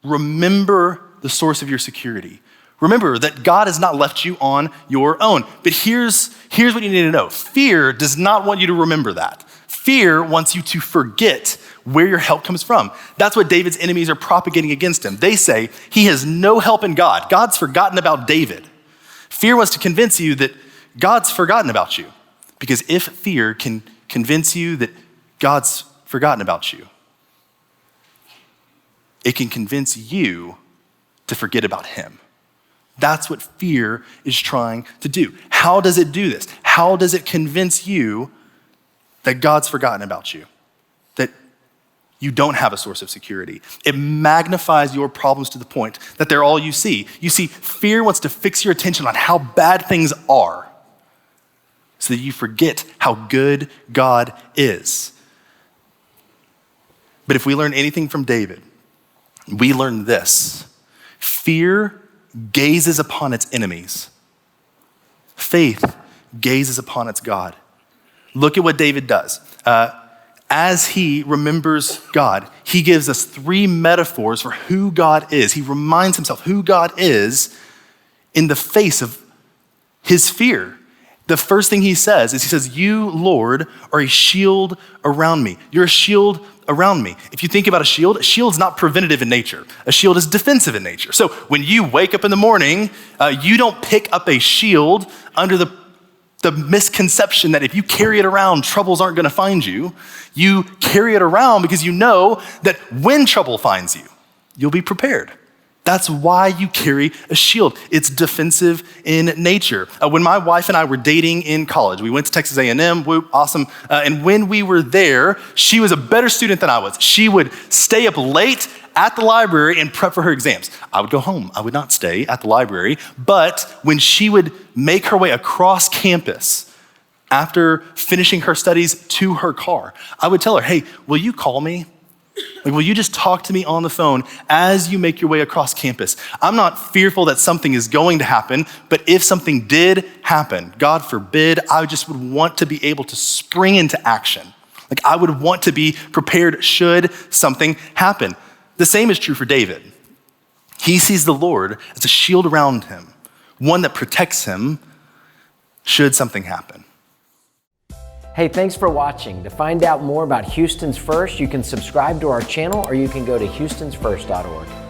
remember the source of your security. Remember that God has not left you on your own. But here's what you need to know. Fear does not want you to remember that. Fear wants you to forget where your help comes from. That's what David's enemies are propagating against him. They say he has no help in God. God's forgotten about David. Fear wants to convince you that God's forgotten about you. Because if fear can convince you that God's forgotten about you, it can convince you to forget about him. That's what fear is trying to do. How does it do this? How does it convince you that God's forgotten about you? That you don't have a source of security? It magnifies your problems to the point that they're all you see. You see, fear wants to fix your attention on how bad things are so that you forget how good God is. But if we learn anything from David, we learn this. Fear gazes upon its enemies. Faith gazes upon its God. Look at what David does. As he remembers God, he gives us 3 metaphors for who God is. He reminds himself who God is in the face of his fear. The first thing he says is, he says, you, Lord, are a shield around me. You're a shield around me. If you think about a shield's not preventative in nature. A shield is defensive in nature. So when you wake up in the morning, you don't pick up a shield under the misconception that if you carry it around, troubles aren't gonna find you. You carry it around because you know that when trouble finds you, you'll be prepared. That's why you carry a shield. It's defensive in nature. When my wife and I were dating in college, we went to Texas A&M, whoop, awesome. And when we were there, she was a better student than I was. She would stay up late at the library and prep for her exams. I would go home. I would not stay at the library. But when she would make her way across campus after finishing her studies to her car, I would tell her, hey, will you call me? Like, will you just talk to me on the phone as you make your way across campus? I'm not fearful that something is going to happen, but if something did happen, God forbid, I just would want to be able to spring into action. Like, I would want to be prepared should something happen. The same is true for David. He sees the Lord as a shield around him, one that protects him should something happen. Hey, thanks for watching. To find out more about Houston's First, you can subscribe to our channel or you can go to houstonsfirst.org.